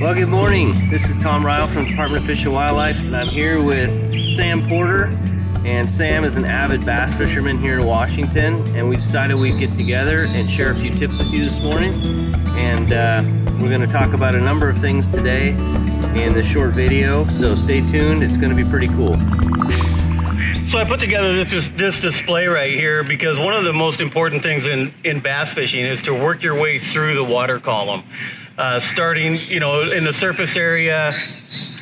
Well, good morning. This is Tom Ryle from Department of Fish and Wildlife, and I'm here with Sam Porter. And Sam is an avid bass fisherman here in Washington, and we decided we'd get together and share a few tips with you this morning. And we're going to talk about a number of things today in this short video, so stay tuned. It's going to be pretty cool. So I put together this display right here because one of the most important things in bass fishing is to work your way through the water column. Starting, in the surface area,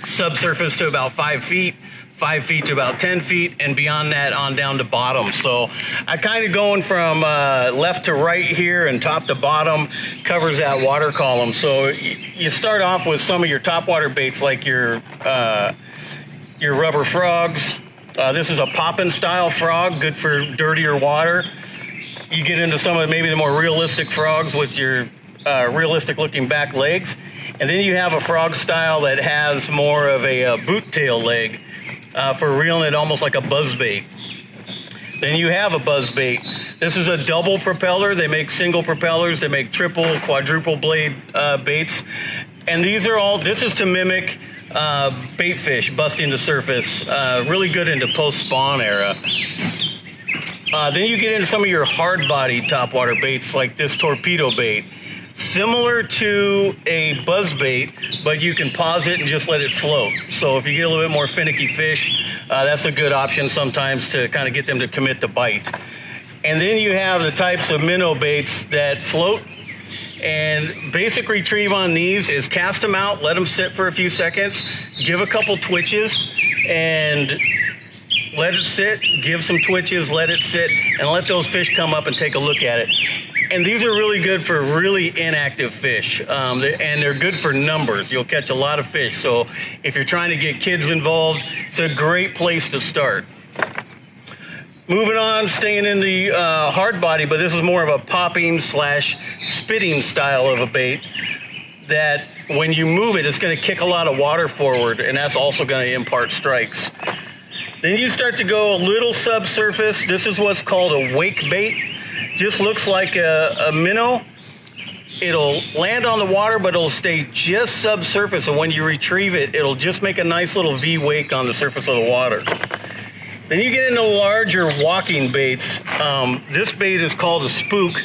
subsurface to about 5 feet, 5 feet to about 10 feet, and beyond that on down to bottom. So I kind of going from left to right here and top to bottom covers that water column. So you start off with some of your topwater baits like your rubber frogs. This is a poppin' style frog, good for dirtier water. You get into some of maybe the more realistic frogs with your realistic looking back legs. And then you have a frog style that has more of a boot tail leg for reeling it almost like a buzz bait. Then you have a buzz bait. This is a double propeller. They make single propellers. They make triple, quadruple blade baits. And these are all, this is to mimic bait fish busting the surface, really good into post-spawn era. Then you get into some of your hard-bodied topwater baits like this torpedo bait. Similar to a buzz bait, but you can pause it and just let it float. So if you get a little bit more finicky fish, that's a good option sometimes to kind of get them to commit to bite. And then you have the types of minnow baits that float. And basic retrieve on these is cast them out, let them sit for a few seconds, give a couple twitches, and let it sit, give some twitches, let it sit, and let those fish come up and take a look at it. And these are really good for really inactive fish, and they're good for numbers. You'll catch a lot of fish. So if you're trying to get kids involved, it's a great place to start. Moving on, staying in the hard body, but this is more of a popping / spitting style of a bait that when you move it, it's going to kick a lot of water forward, and that's also going to impart strikes. Then you start to go a little subsurface. This is what's called a wake bait. Just looks like a minnow. It'll land on the water, but it'll stay just subsurface, and when you retrieve it, it'll just make a nice little V wake on the surface of the water. Then you get into larger walking baits. This bait is called a spook.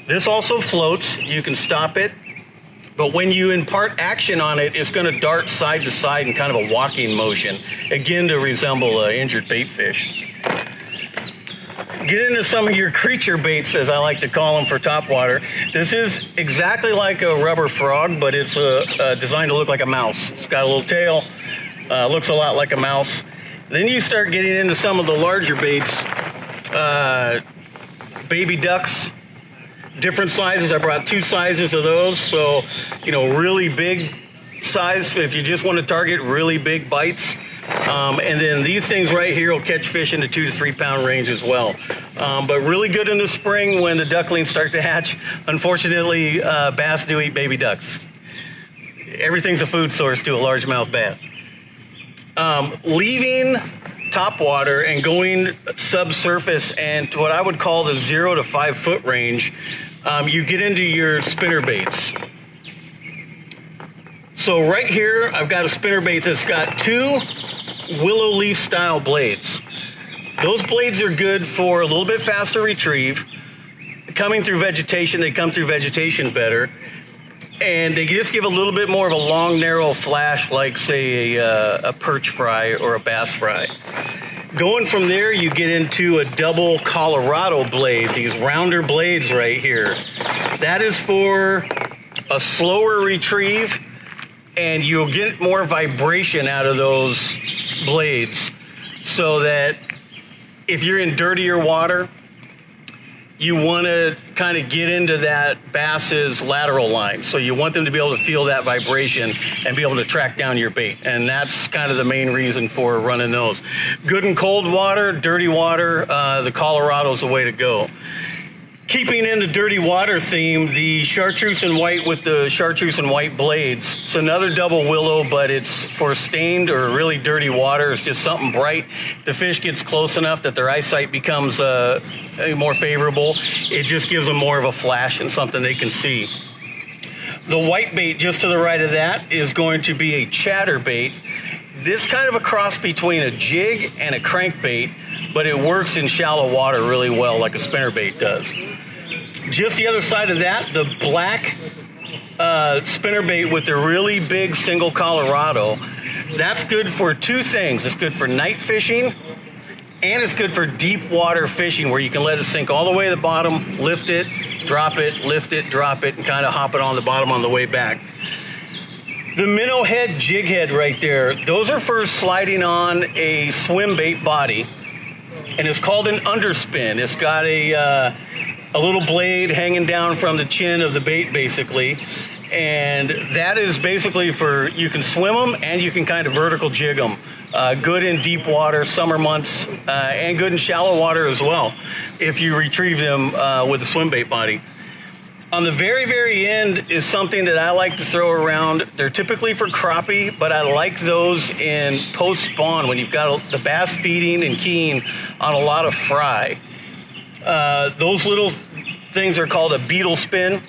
This also floats. You can stop it, but when you impart action on it, it's going to dart side to side in kind of a walking motion, again to resemble an injured bait fish. Get into some of your creature baits, as I like to call them, for topwater. This is exactly like a rubber frog, but it's designed to look like a mouse. It's got a little tail, looks a lot like a mouse. Then you start getting into some of the larger baits, baby ducks, different sizes. I brought 2 sizes of those. So, really big size if you just want to target really big bites. And then these things right here will catch fish in the 2 to 3 pound range as well. But really good in the spring when the ducklings start to hatch. Unfortunately, bass do eat baby ducks. Everything's a food source to a largemouth bass. Leaving topwater and going subsurface and to what I would call the 0 to 5 foot range, you get into your spinner baits. So right here, I've got a spinner bait that's got 2 willow leaf style blades. Those blades are good for a little bit faster retrieve. Coming through vegetation, they come through vegetation better. And they just give a little bit more of a long, narrow flash like, say, a perch fry or a bass fry. Going from there, you get into a double Colorado blade, these rounder blades right here. That is for a slower retrieve, and you'll get more vibration out of those blades so that if you're in dirtier water, you want to kind of get into that bass's lateral line. So you want them to be able to feel that vibration and be able to track down your bait. And that's kind of the main reason for running those. Good in cold water, dirty water, the Colorado's the way to go. Keeping in the dirty water theme, the chartreuse and white with the chartreuse and white blades. It's another double willow, but it's for stained or really dirty water. It's just something bright. The fish gets close enough that their eyesight becomes more favorable. It just gives them more of a flash and something they can see. The white bait just to the right of that is going to be a chatterbait. This kind of a cross between a jig and a crankbait, but it works in shallow water really well like a spinnerbait does. Just the other side of that, the black spinnerbait with the really big single Colorado, that's good for two things. It's good for night fishing, and it's good for deep water fishing where you can let it sink all the way to the bottom, lift it, drop it, lift it, drop it, and kind of hop it on the bottom on the way back. The Minnow Head Jig Head right there, those are for sliding on a swim bait body, and it's called an underspin. It's got a little blade hanging down from the chin of the bait basically, and that is basically for, you can swim them and you can kind of vertical jig them. Good in deep water, summer months, and good in shallow water as well if you retrieve them with a swim bait body. On the very, very end is something that I like to throw around. They're typically for crappie, but I like those in post-spawn when you've got the bass feeding and keying on a lot of fry. Those little things are called a Beetle Spin.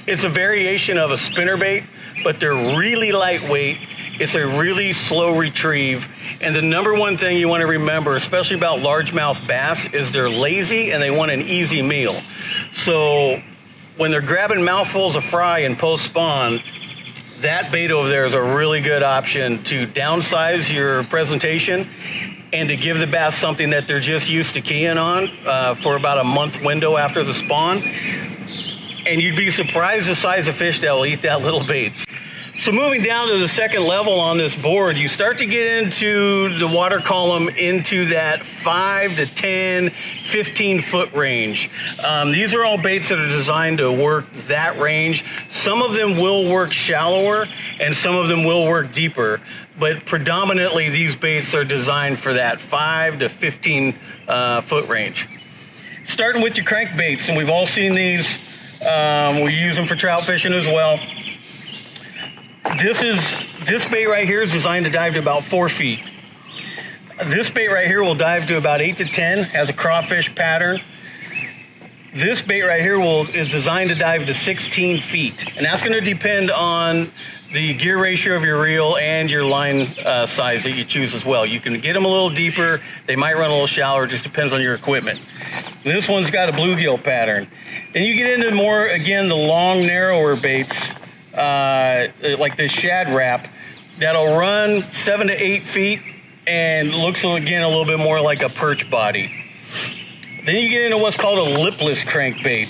It's a variation of a spinnerbait, but they're really lightweight. It's a really slow retrieve. And the number one thing you want to remember, especially about largemouth bass, is they're lazy and they want an easy meal. So when they're grabbing mouthfuls of fry in post-spawn, that bait over there is a really good option to downsize your presentation and to give the bass something that they're just used to keying on for about a month window after the spawn. And you'd be surprised the size of fish that will eat that little bait. So moving down to the second level on this board, you start to get into the water column into that 5 to 10, 15 foot range. These are all baits that are designed to work that range. Some of them will work shallower and some of them will work deeper, but predominantly these baits are designed for that 5 to 15 foot range. Starting with your crankbaits, and we've all seen these. We use them for trout fishing as well. This bait right here is designed to dive to about 4 feet. This bait right here will dive to about 8 to 10, has a crawfish pattern. This bait right here is designed to dive to 16 feet, and that's going to depend on the gear ratio of your reel and your line size that you choose as well. You can get them a little deeper, they might run a little shallower, just depends on your equipment. This one's got a bluegill pattern. And you get into more, again, the long, narrower baits, like this shad wrap, that'll run 7 to 8 feet and looks, again, a little bit more like a perch body. Then you get into what's called a lipless crankbait.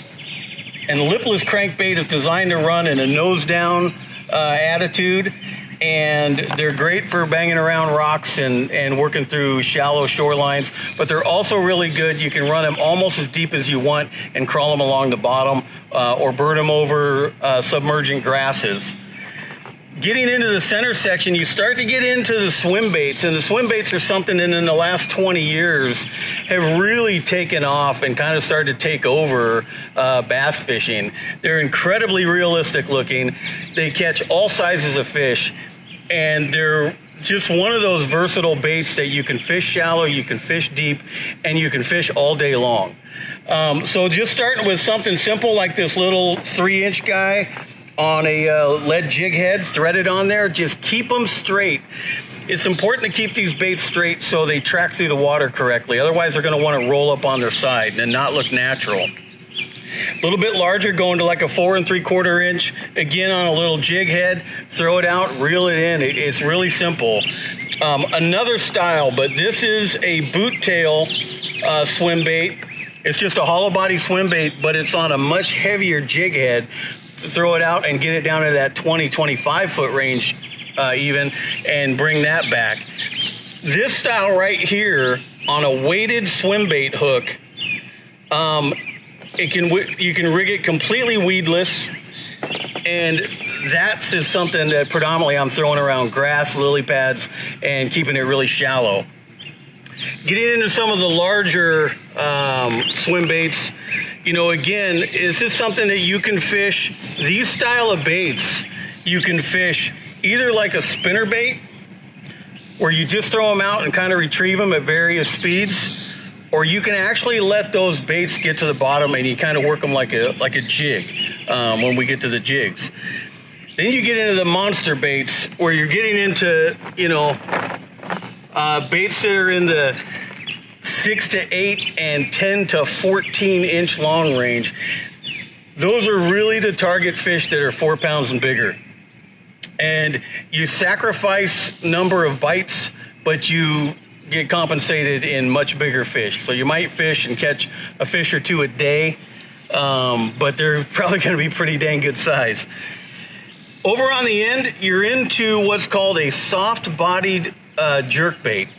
And the lipless crankbait is designed to run in a nose down attitude, and they're great for banging around rocks and working through shallow shorelines, but they're also really good. You can run them almost as deep as you want and crawl them along the bottom or burn them over submerging grasses. Getting into the center section, you start to get into the swim baits, and the swim baits are something that in the last 20 years have really taken off and kind of started to take over bass fishing. They're incredibly realistic looking. They catch all sizes of fish, and they're just one of those versatile baits that you can fish shallow, you can fish deep, and you can fish all day long. So just starting with something simple like this little 3-inch guy on a lead jig head threaded on there, just keep them straight. It's important to keep these baits straight so they track through the water correctly. Otherwise, they're going to want to roll up on their side and not look natural. A little bit larger, going to like a 4 3/4 inch, again on a little jig head, throw it out, reel it in. It's really simple. Another style, but this is a boot tail swim bait. It's just a hollow body swim bait, but it's on a much heavier jig head. Throw it out and get it down to that 20, 25 foot range even, and bring that back. This style right here on a weighted swim bait hook, you can rig it completely weedless, and that's is something that predominantly I'm throwing around grass, lily pads, and keeping it really shallow. Getting into some of the larger swim baits, you know, again, this is something that you can fish. These style of baits, you can fish either like a spinner bait, where you just throw them out and kind of retrieve them at various speeds, or you can actually let those baits get to the bottom and you kind of work them like a jig. when we get to the jigs. Then you get into the monster baits, where you're getting into, you know, baits that are in the 6 to 8 and 10 to 14 inch long range. Those are really to target fish that are 4 pounds and bigger. And you sacrifice number of bites, but you get compensated in much bigger fish. So you might fish and catch a fish or two a day, but they're probably going to be pretty dang good size. Over on the end, you're into what's called a soft-bodied jerk bait.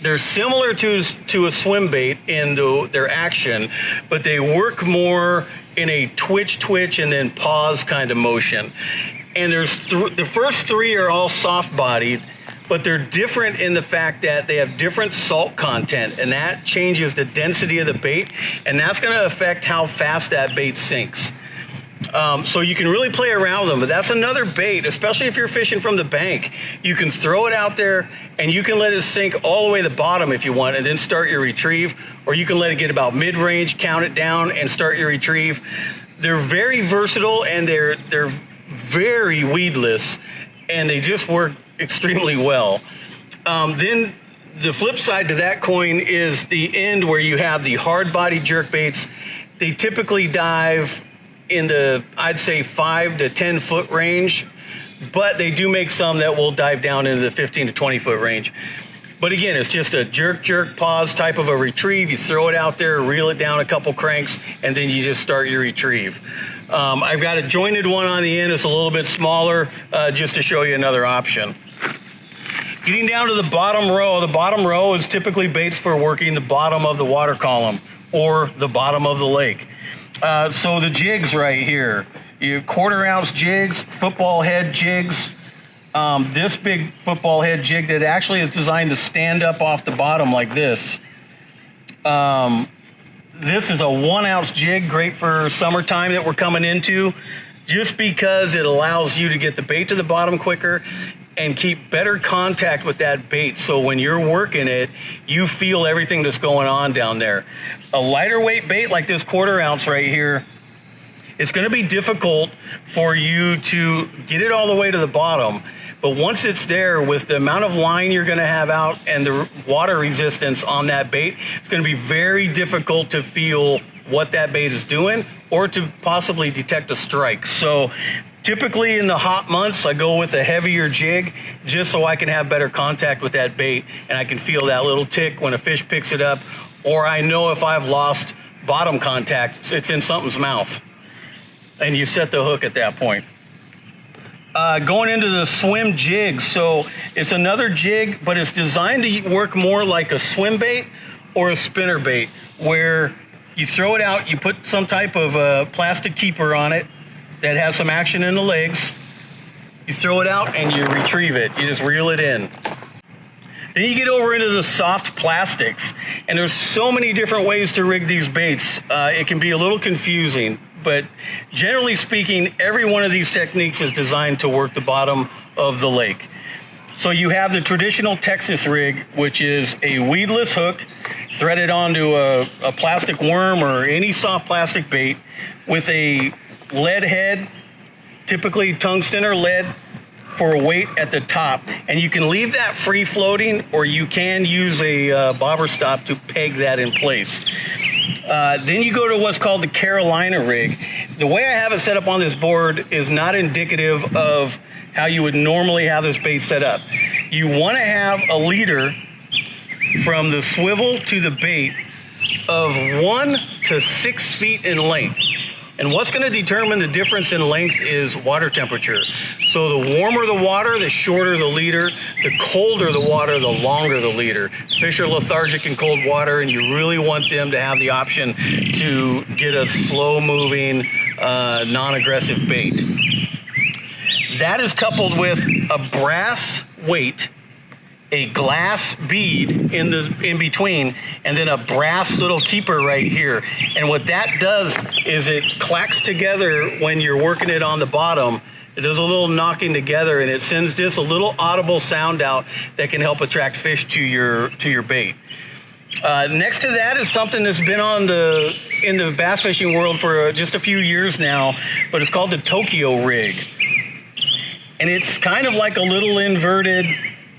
They're similar to a swim bait in their action, but they work more in a twitch and then pause kind of motion. And there's the first three are all soft-bodied, but they're different in the fact that they have different salt content, and that changes the density of the bait, and that's going to affect how fast that bait sinks. So you can really play around with them, but that's another bait, especially if you're fishing from the bank. You can throw it out there and you can let it sink all the way to the bottom if you want, and then start your retrieve, or you can let it get about mid-range, count it down, and start your retrieve. They're very versatile, and they're very weedless, and they just work extremely well. Then the flip side to that coin is the end, where you have the hard-body jerk baits. They typically dive in the, I'd say, 5 to 10 foot range, but they do make some that will dive down into the 15 to 20 foot range. But again, it's just a jerk, pause type of a retrieve. You throw it out there, reel it down a couple cranks, and then you just start your retrieve. I've got a jointed one on the end. It's a little bit smaller, just to show you another option. Getting down to the bottom row is typically baits for working the bottom of the water column or the bottom of the lake. So the jigs right here, you 1/4 ounce jigs, football head jigs. This big football head jig that actually is designed to stand up off the bottom like this. This is a 1 ounce jig, great for summertime that we're coming into, just because it allows you to get the bait to the bottom quicker and keep better contact with that bait. So when you're working it, you feel everything that's going on down there. A lighter weight bait like this 1/4 ounce right here, it's going to be difficult for you to get it all the way to the bottom. But once it's there, with the amount of line you're going to have out and the water resistance on that bait, it's going to be very difficult to feel what that bait is doing or to possibly detect a strike. So typically in the hot months, I go with a heavier jig just so I can have better contact with that bait, and I can feel that little tick when a fish picks it up, or I know if I've lost bottom contact, it's in something's mouth. And you set the hook at that point. Going into the swim jig, so it's another jig, but it's designed to work more like a swim bait or a spinner bait, where you throw it out, you put some type of plastic keeper on it that has some action in the legs. You throw it out and you retrieve it. You just reel it in. Then you get over into the soft plastics, and there's so many different ways to rig these baits. It can be a little confusing, but generally speaking, every one of these techniques is designed to work the bottom of the lake. So you have the traditional Texas rig, which is a weedless hook threaded onto a plastic worm or any soft plastic bait with a lead head, typically tungsten or lead, for a weight at the top. And you can leave that free floating, or you can use a bobber stop to peg that in place. Then you go to what's called the Carolina rig. The way I have it set up on this board is not indicative of how you would normally have this bait set up. You want to have a leader from the swivel to the bait of 1 to 6 feet in length. And what's going to determine the difference in length is water temperature. So the warmer the water, the shorter the leader. The colder the water, the longer the leader. Fish are lethargic in cold water, and you really want them to have the option to get a slow-moving, non-aggressive bait. That is coupled with a brass weight, a glass bead in between, and then a brass little keeper right here. And what that does is it clacks together when you're working it on the bottom. It does a little knocking together, and it sends just a little audible sound out that can help attract fish to your bait. Next to that is something that's been in the bass fishing world for just a few years now, but it's called the Tokyo rig. And it's kind of like a little inverted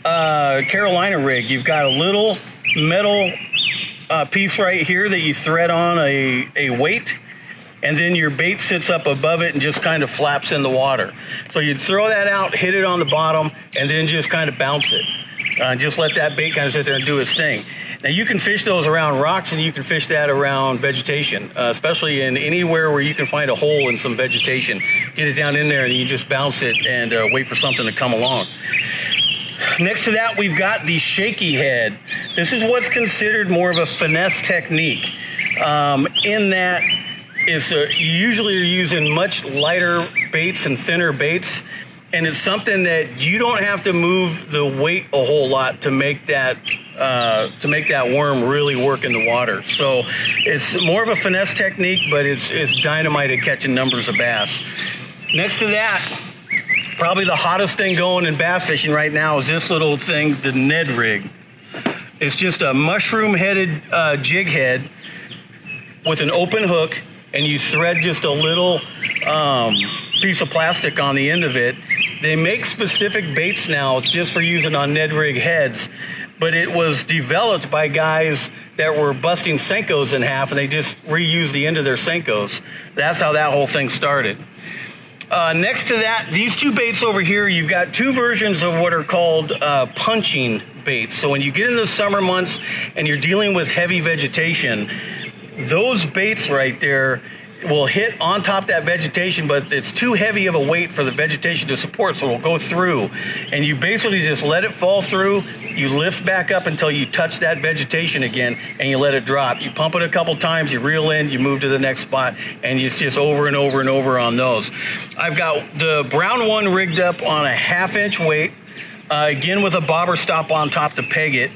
Carolina rig. You've got a little metal piece right here that you thread on a weight, and then your bait sits up above it and just kind of flaps in the water. So you'd throw that out, hit it on the bottom, and then just kind of bounce it. Just let that bait kind of sit there and do its thing. Now you can fish those around rocks, and you can fish that around vegetation, especially in anywhere where you can find a hole in some vegetation. Get it down in there and you just bounce it and wait for something to come along. Next to that, we've got the Shaky Head. This is what's considered more of a finesse technique, in that it's usually you're using much lighter baits and thinner baits, and it's something that you don't have to move the weight a whole lot to make that worm really work in the water. So it's more of a finesse technique, but it's dynamite at catching numbers of bass. Next to that, probably the hottest thing going in bass fishing right now is this little thing, the Ned Rig. It's just a mushroom-headed jig head with an open hook, and you thread just a little piece of plastic on the end of it. They make specific baits now just for using on Ned Rig heads, but it was developed by guys that were busting Senkos in half, and they just reused the end of their Senkos. That's how that whole thing started. Next to that, these two baits over here, you've got two versions of what are called punching baits. So when you get in the summer months and you're dealing with heavy vegetation, those baits right there will hit on top of that vegetation, but it's too heavy of a weight for the vegetation to support, so it'll go through. And you basically just let it fall through, you lift back up until you touch that vegetation again, and you let it drop. You pump it a couple times, you reel in, you move to the next spot, and it's just over and over and over on those. I've got the brown one rigged up on a 1/2-inch weight, again with a bobber stop on top to peg it.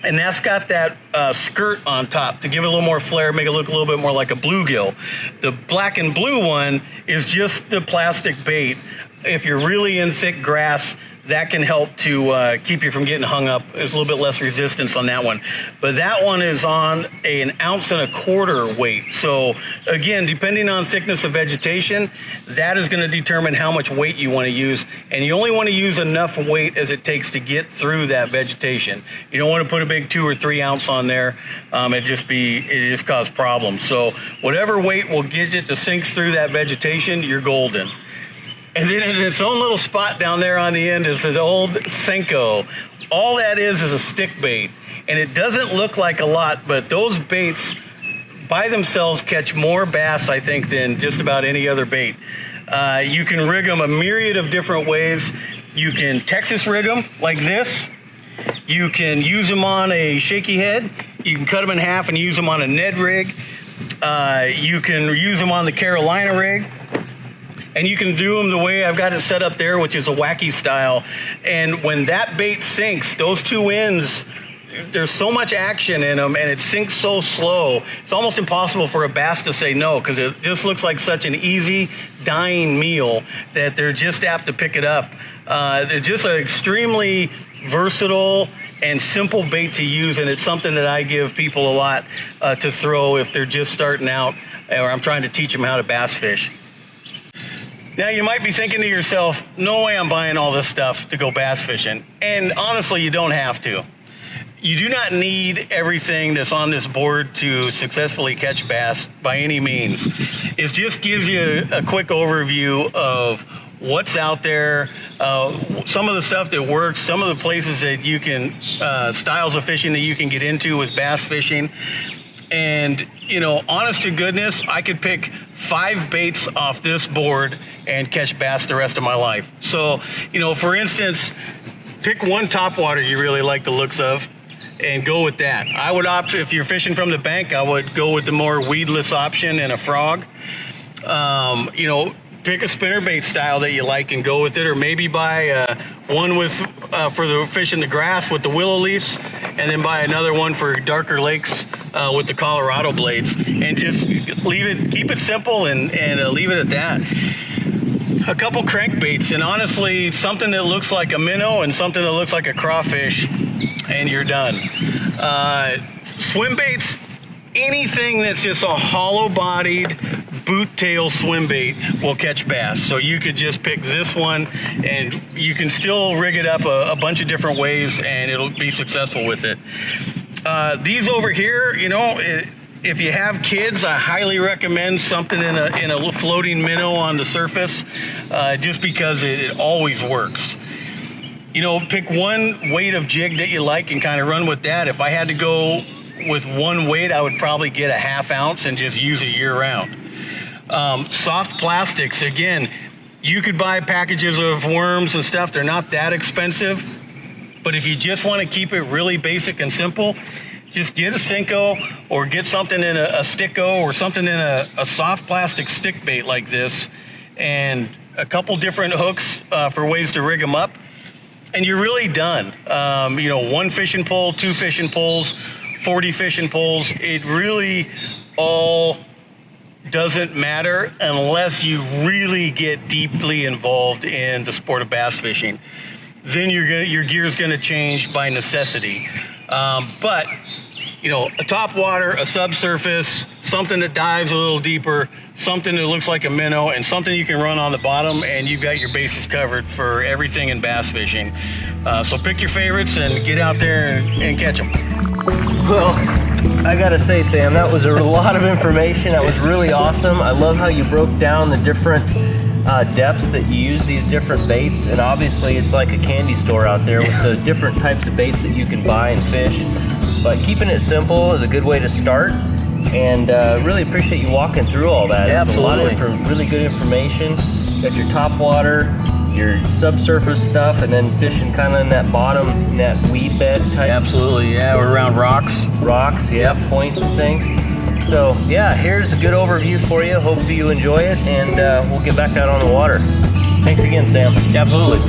And that's got that skirt on top to give it a little more flair, make it look a little bit more like a bluegill. The black and blue one is just the plastic bait. If you're really in thick grass, that can help to keep you from getting hung up. There's a little bit less resistance on that one. But that one is on an 1.25 ounce weight. So again, depending on thickness of vegetation, that is going to determine how much weight you want to use. And you only want to use enough weight as it takes to get through that vegetation. You don't want to put a big 2 or 3 ounce on there. It just cause problems. So whatever weight will get it to sink through that vegetation, you're golden. And then in its own little spot down there on the end is the old Senko. All that is a stick bait. And it doesn't look like a lot, but those baits by themselves catch more bass, I think, than just about any other bait. You can rig them a myriad of different ways. You can Texas rig them like this. You can use them on a Shaky Head. You can cut them in half and use them on a Ned Rig. You can use them on the Carolina rig. And you can do them the way I've got it set up there, which is a wacky style. And when that bait sinks, those two ends, there's so much action in them and it sinks so slow. It's almost impossible for a bass to say no, because it just looks like such an easy dying meal that they're just apt to pick it up. They're just an extremely versatile and simple bait to use, and it's something that I give people a lot to throw if they're just starting out, or I'm trying to teach them how to bass fish. Now you might be thinking to yourself, no way I'm buying all this stuff to go bass fishing. And honestly, you don't have to. You do not need everything that's on this board to successfully catch bass by any means. It just gives you a quick overview of what's out there, some of the stuff that works, some of the places that you can, styles of fishing that you can get into with bass fishing. And, you know, honest to goodness, I could pick 5 baits off this board and catch bass the rest of my life. So, you know, for instance, pick one topwater you really like the looks of and go with that. I would opt, if you're fishing from the bank, I would go with the more weedless option and a frog. You know, pick a spinnerbait style that you like and go with it, or maybe buy one with for the fish in the grass with the willow leaves, and then buy another one for darker lakes with the Colorado blades, and just leave it, keep it simple and leave it at that. A couple crankbaits, and honestly, something that looks like a minnow and something that looks like a crawfish and you're done. Swim baits, anything that's just a hollow-bodied boot tail swim bait will catch bass. So you could just pick this one, and you can still rig it up a bunch of different ways, and it'll be successful with it. These over here, you know, if you have kids, I highly recommend something in a floating minnow on the surface, just because it always works. You know, pick one weight of jig that you like and kind of run with that. If I had to go with one weight, I would probably get a 1/2 ounce and just use it year round. Soft plastics, again, you could buy packages of worms and stuff. They're not that expensive, but if you just want to keep it really basic and simple, just get a Cinco or get something in a Sticko or something in a soft plastic stick bait like this, and a couple different hooks for ways to rig them up, and you're really done. You know, 1 fishing pole, 2 fishing poles, 40 fishing poles, it really all doesn't matter unless you really get deeply involved in the sport of bass fishing. Then your gear's gonna change by necessity. But you know, a top water, a subsurface, something that dives a little deeper, something that looks like a minnow, and something you can run on the bottom, and you've got your bases covered for everything in bass fishing. So pick your favorites and get out there and catch them. Well, I gotta say, Sam, that was a lot of information. That was really awesome. I love how you broke down the different depths that you use these different baits, and obviously it's like a candy store out there with the different types of baits that you can buy and fish. But keeping it simple is a good way to start, and really appreciate you walking through all that. Yeah, it's absolutely. a lot of really good information. You got your top water, your subsurface stuff, and then fishing kind of in that bottom, in that weed bed type. Absolutely, yeah, we're around rocks. Rocks, yeah, points and things. So yeah, here's a good overview for you. Hope you enjoy it, and we'll get back out on the water. Thanks again, Sam. Absolutely.